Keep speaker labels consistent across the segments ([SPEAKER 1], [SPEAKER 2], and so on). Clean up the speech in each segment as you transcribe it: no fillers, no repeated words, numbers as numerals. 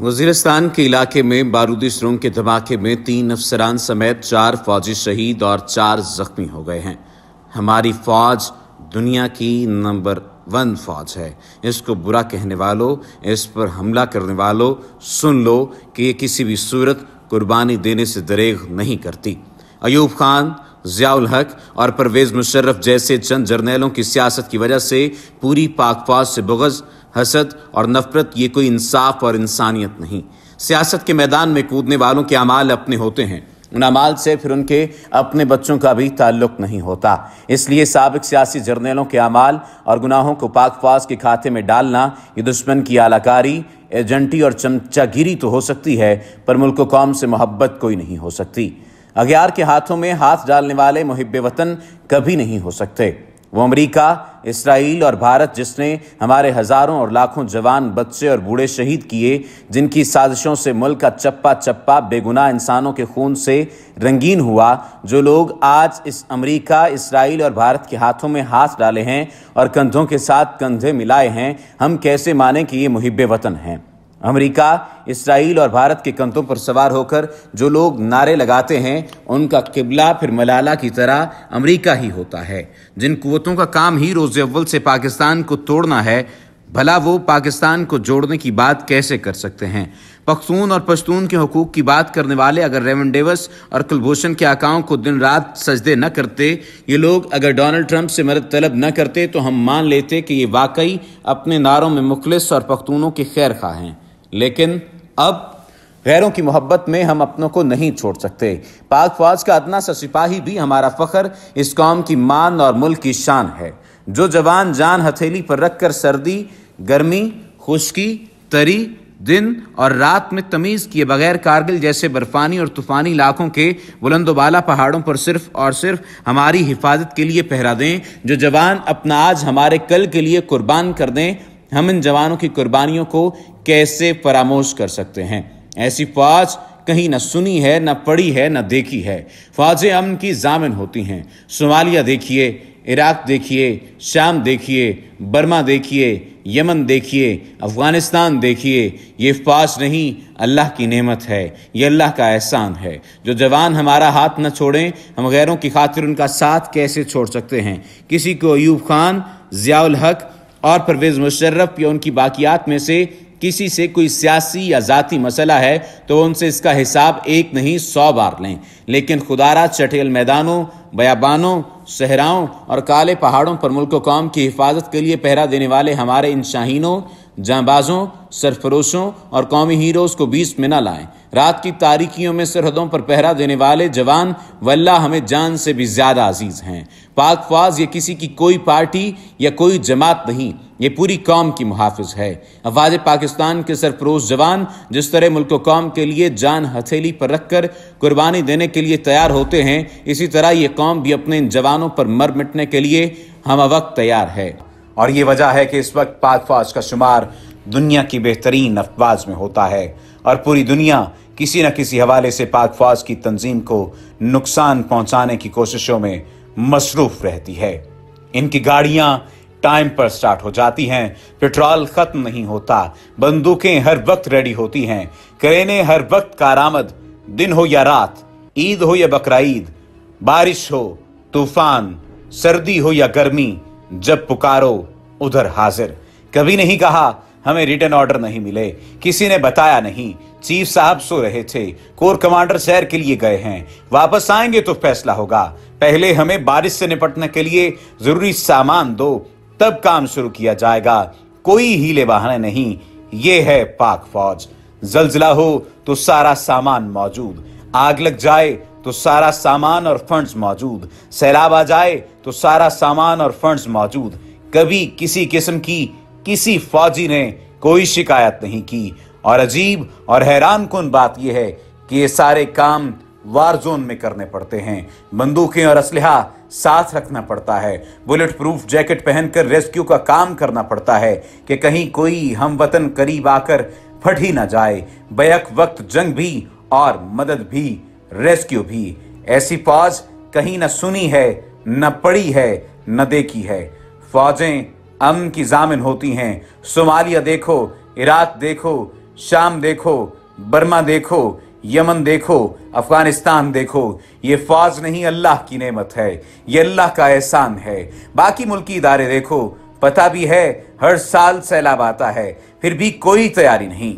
[SPEAKER 1] वजीरिस्तान के इलाके में बारूदी सुरंग के धमाके में 3 अफसरान समेत 4 फौजी शहीद और 4 जख्मी हो गए हैं। हमारी फौज दुनिया की नंबर 1 फौज है। इसको बुरा कहने वालों, इस पर हमला करने वालों, सुन लो कि ये किसी भी सूरत कुर्बानी देने से दरेग नहीं करती। अयूब खान, ज़ियाउल हक और परवेज़ मुशर्रफ जैसे चंद जर्नैलों की सियासत की वजह से पूरी पाक फौज से बुग़्ज़, हसद और नफरत ये कोई इंसाफ और इंसानियत नहीं। सियासत के मैदान में कूदने वालों के अमाल अपने होते हैं, उन अमाल से फिर उनके अपने बच्चों का भी ताल्लुक नहीं होता। इसलिए साबिक सियासी जर्नैलों के अमाल और गुनाहों को पाक फौज के खाते में डालना ये दुश्मन की आलाकारी, एजेंटी और चमचागिरी तो हो सकती है, पर मुल्क व कौम से मोहब्बत कोई नहीं हो सकती। अगयार के हाथों में हाथ डालने वाले मुहिब्बे वतन कभी नहीं हो सकते। वो अमेरिका, इसराइल और भारत जिसने हमारे हज़ारों और लाखों जवान, बच्चे और बूढ़े शहीद किए, जिनकी साजिशों से मुल्क का चप्पा चप्पा बेगुनाह इंसानों के खून से रंगीन हुआ, जो लोग आज इस अमेरिका, इसराइल और भारत के हाथों में हाथ डाले हैं और कंधों के साथ कंधे मिलाए हैं, हम कैसे मानें कि ये मुहिब्बे वतन हैं। अमेरिका, इसराइल और भारत के कंधों पर सवार होकर जो लोग नारे लगाते हैं, उनका किबला फिर मलाला की तरह अमेरिका ही होता है। जिन कुव्वतों का काम ही रोज़ अव्वल से पाकिस्तान को तोड़ना है, भला वो पाकिस्तान को जोड़ने की बात कैसे कर सकते हैं। पख्तून और पश्तून के हुकूक की बात करने वाले अगर रेवन डेविस और कुलभूषण के आकाओं को दिन रात सजदे न करते, ये लोग अगर डोनाल्ड ट्रंप से मदद तलब न करते, तो हम मान लेते कि ये वाकई अपने नारों में मुखलिस और पख्तूनों के खैर खा हैं। लेकिन अब गैरों की मोहब्बत में हम अपनों को नहीं छोड़ सकते। पाक फौज का अदना सा सिपाही भी हमारा फ़ख्र, इस कौम की मान और मुल्क की शान है। जो जवान जान हथेली पर रखकर सर्दी, गर्मी, खुश्की, तरी, दिन और रात में तमीज़ किए बगैर कारगिल जैसे बर्फानी और तूफ़ानी इलाकों के बुलंदोबाला पहाड़ों पर सिर्फ और सिर्फ हमारी हिफाजत के लिए पहरा दें, जो जवान अपना आज हमारे कल के लिए कुर्बान कर दें, हम इन जवानों की कुर्बानियों को कैसे फरामोश कर सकते हैं। ऐसी फौज कहीं न सुनी है, न पढ़ी है, न देखी है। फौजें अमन की जामिन होती हैं। सोमालिया देखिए, इराक देखिए, शाम देखिए, बर्मा देखिए, यमन देखिए, अफ़गानिस्तान देखिए। ये फौज नहीं, अल्लाह की नेमत है, ये अल्लाह का एहसान है। जो जवान हमारा हाथ न छोड़ें, हम गैरों की खातिर उनका साथ कैसे छोड़ सकते हैं। किसी को अयूब खान, ज़ियाउल हक और परवेज़ मुशर्रफ या उनकी बाकियात में से किसी से कोई सियासी या ज़ाती मसला है तो उनसे इसका हिसाब एक नहीं 100 बार लें। लेकिन खुदारा चटेल मैदानों, बयाबानों, सहराओं और काले पहाड़ों पर मुल्क व कौम की हिफाजत के लिए पहरा देने वाले हमारे इन शाहीनों, जांबाजों, सरफरोशों और कौमी हीरोज़ को बीच में न लाएं। रात की तारीकियों में सरहदों पर पहरा देने वाले जवान वल्लाह हमें जान से भी ज़्यादा अजीज़ हैं। पाक फौज ये किसी की कोई पार्टी या कोई जमात नहीं, ये पूरी कौम की मुहाफ़िज़ है। अफ़वाज पाकिस्तान के सरफरोश जवान जिस तरह मुल्क व कौम के लिए जान हथेली पर रखकर कुर्बानी देने के लिए तैयार होते हैं, इसी तरह ये कौम भी अपने इन जवानों पर मर मिटने के लिए हम वक्त तैयार है। और ये वजह है कि इस वक्त पाक फौज का शुमार दुनिया की बेहतरीन अफवाज में होता है और पूरी दुनिया किसी न किसी हवाले से पाक फौज की तंजीम को नुकसान पहुंचाने की कोशिशों में मसरूफ रहती है। इनकी गाड़ियां टाइम पर स्टार्ट हो जाती हैं, पेट्रोल खत्म नहीं होता, बंदूकें हर वक्त रेडी होती हैं, क्रेनें हर वक्त कारआमद, दिन हो या रात, ईद हो या बकरीद, बारिश हो, तूफान, सर्दी हो या गर्मी, जब पुकारो उधर हाजिर। कभी नहीं कहा हमें रिटर्न ऑर्डर नहीं मिले, किसी ने बताया नहीं, चीफ साहब सो रहे थे, कोर कमांडर सैर के लिए गए हैं, वापस आएंगे तो फैसला होगा, पहले हमें बारिश से निपटने के लिए जरूरी सामान दो, तब काम शुरू किया जाएगा। कोई हीले बहाने नहीं, ये है पाक फौज। जल्जला हो तो सारा सामान मौजूद, आग लग जाए तो सारा सामान और फंड्स मौजूद, सैलाब आ जाए तो सारा सामान और फंड्स मौजूद। कभी किसी किस्म की किसी फौजी ने कोई शिकायत नहीं की। और अजीब और हैरान कुन बात यह है कि ये सारे काम वार जोन में करने पड़ते हैं। बंदूकें और असलहा साथ रखना पड़ता है, बुलेट प्रूफ जैकेट पहनकर रेस्क्यू का काम करना पड़ता है कि कहीं कोई हम वतन करीब आकर फट ही ना जाए। बैक वक्त जंग भी और मदद भी, रेस्क्यू भी। ऐसी फौज कहीं न सुनी है, न पढ़ी है, न देखी है। फौजें अमन की जामिन होती हैं। सोमालिया देखो, इराक देखो, शाम देखो, बर्मा देखो, यमन देखो, अफगानिस्तान देखो, ये फौज नहीं अल्लाह की नेमत है, ये अल्लाह का एहसान है। बाकी मुल्की इदारे देखो, पता भी है हर साल सैलाब आता है, फिर भी कोई तैयारी नहीं।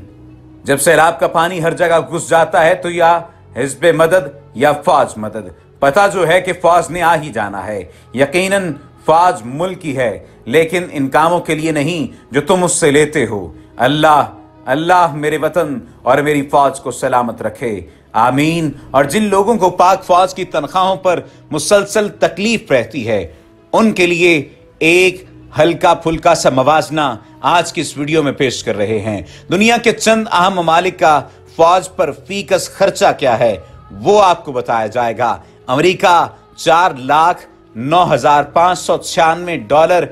[SPEAKER 1] जब सैलाब का पानी हर जगह घुस जाता है तो या हिज़्ब मदद या फौज मदद, पता जो है कि फौज ने आ ही जाना है। यकीनन फौज मुल्क की है, लेकिन इन कामों के लिए नहीं जो तुम उससे लेते हो। अल्लाह अल्लाह मेरे वतन और मेरी फौज को सलामत रखे, आमीन। और जिन लोगों को पाक फौज की तनख्वाहों पर मुसलसल तकलीफ रहती है, उनके लिए एक हल्का फुल्का सा मवाजना आज की इस वीडियो में पेश कर रहे हैं। दुनिया के चंद अहम ममालिक का फौज पर फीकस खर्चा क्या है वो आपको बताया जाएगा। अमेरिका $4,09,596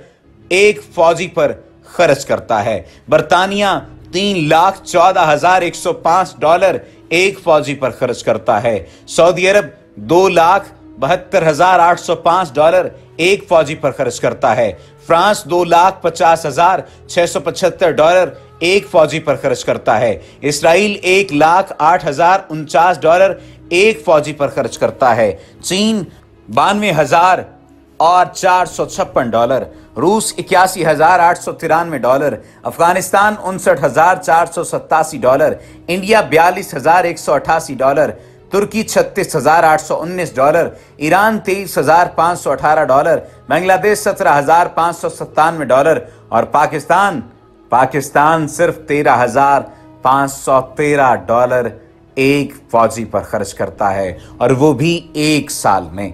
[SPEAKER 1] एक फौजी पर खर्च करता है। बरतानिया $3,14,105 एक फौजी पर खर्च करता है। सऊदी अरब $2,72,805 एक फौजी पर खर्च करता है। फ्रांस $2,50,675 एक फौजी पर खर्च करता है। इसराइल $1,08,049 एक फौजी पर खर्च करता है। चीन $92,456, रूस $81,893, अफगानिस्तान $59,487, इंडिया $42,188, तुर्की $36,819, ईरान $23,518, बांग्लादेश $17,597 और पाकिस्तान सिर्फ $13,513 एक फौजी पर खर्च करता है, और वो भी एक साल में।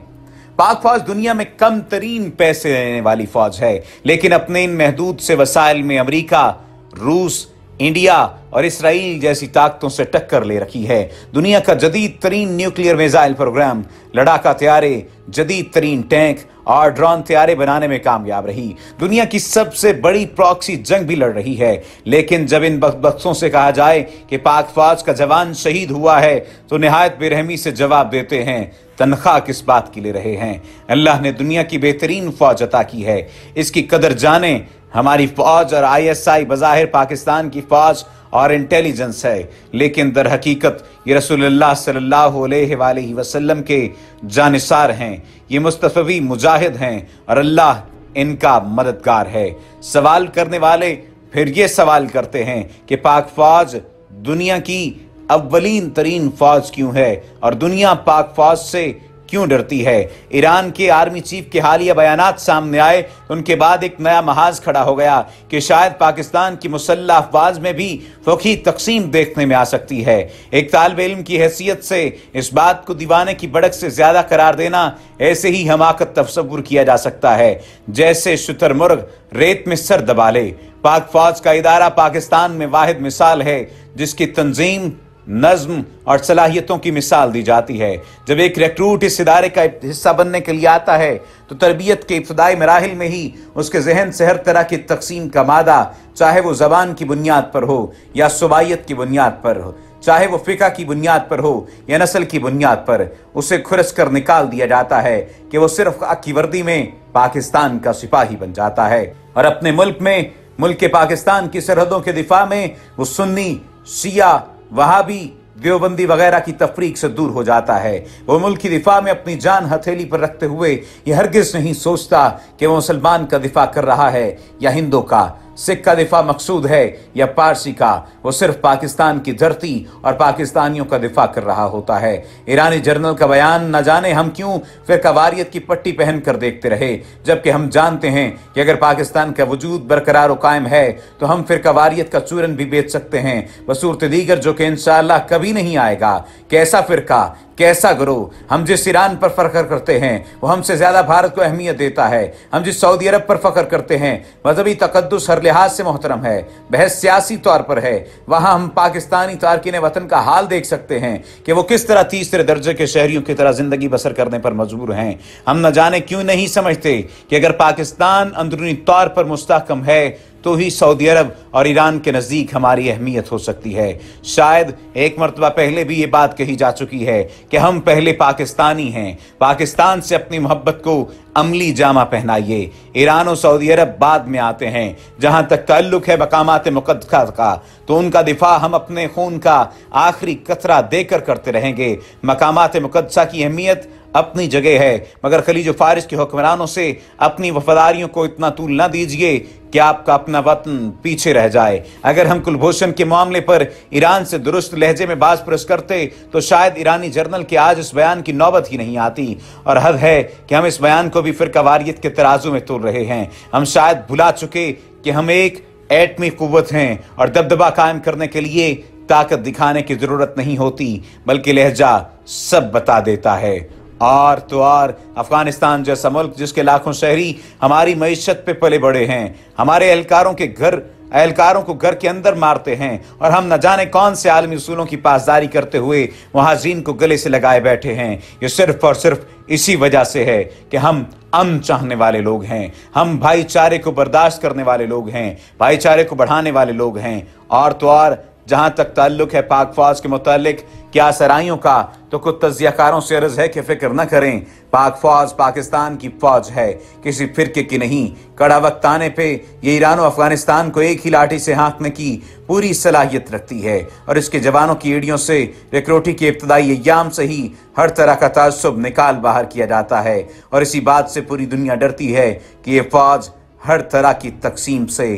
[SPEAKER 1] पाक फौज दुनिया में कम तरीन पैसे लेने वाली फौज है, लेकिन अपने इन महदूद से वसाइल में अमेरिका, रूस, इंडिया और इसराइल जैसी ताकतों से टक्कर ले रखी है। दुनिया का जदीद तरीन न्यूक्लियर मिसाइल प्रोग्राम, लड़ाका तैयारे, जदीद तरीन टैंक और ड्रोन तैयारे बनाने में कामयाब रही। दुनिया की सबसे बड़ी प्रॉक्सी जंग भी लड़ रही है। लेकिन जब इन बख्तों से कहा जाए कि पाक फौज का जवान शहीद हुआ है, तो निहायत बेरहमी से जवाब देते हैं, तनख्वाह किस बात की ले रहे हैं? अल्लाह ने दुनिया की बेहतरीन फौज अता की है, इसकी कदर जाने। हमारी फौज और ISI बज़ाहिर पाकिस्तान की फौज और इंटेलिजेंस है, लेकिन दर हकीकत ये रसूलुल्लाह सल्लल्लाहु अलैहि वसल्लम के जानिसार हैं। ये मुस्तफ़वी मुजाहिद हैं और अल्लाह इनका मददगार है। सवाल करने वाले फिर ये सवाल करते हैं कि पाक फौज दुनिया की अव्वलीन तरीन फौज क्यों है और दुनिया पाक फौज से क्यों डरती है? ईरान के आर्मी चीफ के हालिया बयानात सामने आए, उनके बाद एक नया महाज खड़ा हो गया कि शायद पाकिस्तान की मुसल्लह अफवाज में भी फ़ौकी तकसीम देखने में आ सकती है। एक तालिब इल्म की हैसियत से इस बात को दीवाने की बढ़क से ज्यादा करार देना ऐसे ही हमाकत तस्वुर किया जा सकता है जैसे शुतुरमुर्ग रेत में सर दबा ले। पाक फौज का इदारा पाकिस्तान में वाहिद मिसाल है जिसकी तंजीम, नज्म और सलाहियतों की मिसाल दी जाती है। जब एक रिक्रूट इस इदारे का हिस्सा बनने के लिए आता है तो तरबियत के इब्तदाई मराहिल में ही उसके जहन से हर तरह की तकसीम का मादा, चाहे वो ज़बान की बुनियाद पर हो या सुबाइयत की बुनियाद पर हो, चाहे वो फ़िक़्ह की बुनियाद पर हो या नस्ल की बुनियाद पर, उसे खुरस कर निकाल दिया जाता है कि वो सिर्फ की वर्दी में पाकिस्तान का सिपाही बन जाता है और अपने मुल्क में, मुल्क के पाकिस्तान की सरहदों के दिफा में वो सुन्नी, शिया, वहाबी, देवबंदी वगैरह की तफरीक से दूर हो जाता है। वो मुल्क की दिफा में अपनी जान हथेली पर रखते हुए ये हरगिज नहीं सोचता कि वो मुसलमान का दिफा कर रहा है या हिंदू का, सिख का दिफा मकसूद है या पारसी का। वो सिर्फ पाकिस्तान की धरती और पाकिस्तानियों का दिफा कर रहा होता है। ईरानी जर्नल का बयान, न जाने हम क्यों फ़िरक़ावारियत की पट्टी पहन कर देखते रहे, जबकि हम जानते हैं कि अगर पाकिस्तान का वजूद बरकरार और कायम है तो हम फ़िरक़ावारियत का चूरन भी बेच सकते हैं बसूरत दीगर, जो कि इंशाअल्लाह कभी नहीं आएगा। कैसा फ़िरका, कैसा गिरोह? हम जिस ईरान पर फख्र करते हैं वो हमसे ज्यादा भारत को अहमियत देता है। हम जिस सऊदी अरब पर फख्र करते हैं मजहबी तकद्दुस हर लिहाज से मोहतरम है, बहस सियासी तौर पर है। वहां हम पाकिस्तानी तारकीन वतन का हाल देख सकते हैं कि वो किस तरह तीसरे दर्जे के शहरियों की तरह जिंदगी बसर करने पर मजबूर हैं। हम न जाने क्यों नहीं समझते कि अगर पाकिस्तान अंदरूनी तौर पर मुस्तहकम है तो ही सऊदी अरब और ईरान के नज़दीक हमारी अहमियत हो सकती है। शायद एक मरतबा पहले भी ये बात कही जा चुकी है कि हम पहले पाकिस्तानी हैं। पाकिस्तान से अपनी मोहब्बत को
[SPEAKER 2] अमली जामा पहनाइए। ईरान और सऊदी अरब बाद में आते हैं। जहां तक ताल्लुक है मकामात मुक़द्दसा का, तो उनका दिफा हम अपने खून का आखिरी कतरा देकर करते रहेंगे। मकामात मुक़द्दसा की अहमियत अपनी जगह है, मगर खलीज फारिस के हुक्मरानों से अपनी वफादारियों को इतना तूल न दीजिए कि आपका अपना वतन पीछे रह जाए। अगर हम कुलभूषण के मामले पर ईरान से दुरुस्त लहजे में बात परस करते तो शायद ईरानी जर्नल के आज इस बयान की नौबत ही नहीं आती। और हद है कि हम इस बयान को भी फिरकावारियत के तराजू में तोल रहे हैं। हम शायद भुला चुके कि हम एक एटमी कुव्वत हैं और दबदबा कायम करने के लिए ताकत दिखाने की जरूरत नहीं होती, बल्कि लहजा सब बता देता है। और तो और अफगानिस्तान जैसा मुल्क जिसके लाखों शहरी हमारी मईशत पे पले बड़े हैं, हमारे एहलकारों को घर के अंदर मारते हैं और हम न जाने कौन से आलमी उसूलों की पासदारी करते हुए मुहाजिरीन को गले से लगाए बैठे हैं। ये सिर्फ और सिर्फ इसी वजह से है कि हम अमन चाहने वाले लोग हैं, हम भाईचारे को बर्दाश्त करने वाले लोग हैं, भाईचारे को बढ़ाने वाले लोग हैं। और तो और जहां तक ताल्लुक है पाक फौज के मुतालिक क्या सराइयों का, तो कुछ तज्जियाकारों से अर्ज है कि फिक्र न करें। पाक फौज पाकिस्तान की फौज है, किसी फिरके की नहीं। कड़ा वक्त आने पे ये ईरान और अफगानिस्तान को एक ही लाठी से हाँकने की पूरी सलाहियत रखती है और इसके जवानों की एड़ियों से रिक्रूटी के इब्तदाई अय्याम से ही हर तरह का ताज्जुब निकाल बाहर किया जाता है। और इसी बात से पूरी दुनिया डरती है कि ये फौज हर तरह की तकसीम से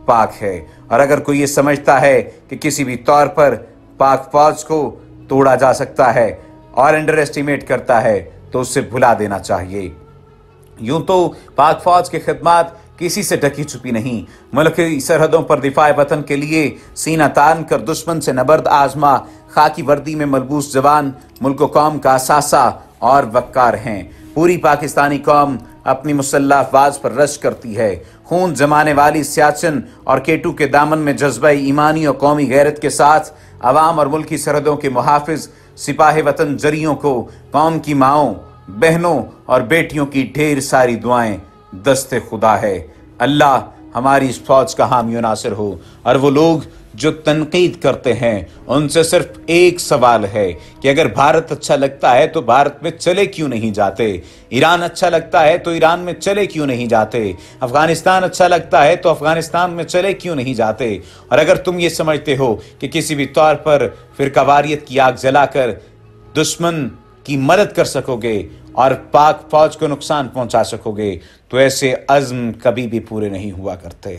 [SPEAKER 2] पाक है। और अगर कोई ये समझता है कि किसी भी तौर पर पाक फौज को तोड़ा जा सकता है और अंडर एस्टिमेट करता है, तो उससे भुला देना चाहिए। यूं तो पाक फौज की खिदमत किसी से ढकी छुपी नहीं। मुल्क की सरहदों पर दिफाए वतन के लिए सीना तान कर दुश्मन से नबर्द आजमा खाकी वर्दी में मलबूस जवान मुल्क व कौम का असासा और वक्कार हैं। पूरी पाकिस्तानी कौम अपनी मुसल्लह अफवाज पर रश करती है। खून जमाने वाली सियाचिन और केटू के दामन में जज्बा ईमानी और कौमी गैरत के साथ अवाम और मुल्की सरहदों के मुहाफिज सिपाही वतन जरियों को कौम की माओं, बहनों और बेटियों की ढेर सारी दुआएं दस्ते खुदा है। अल्लाह हमारी इस फौज का हामी नासिर हो। और वो लोग जो तनकीद करते हैं उनसे सिर्फ एक सवाल है कि अगर भारत अच्छा लगता है तो भारत में चले क्यों नहीं जाते, ईरान अच्छा लगता है तो ईरान में चले क्यों नहीं जाते, अफगानिस्तान अच्छा लगता है तो अफगानिस्तान में चले क्यों नहीं जाते। और अगर तुम ये समझते हो कि किसी भी तौर पर फिरकावारियत की आग जलाकर दुश्मन की मदद कर सकोगे और पाक फौज को नुकसान पहुंचा सकोगे, तो ऐसे अज़्म कभी भी पूरे नहीं हुआ करते।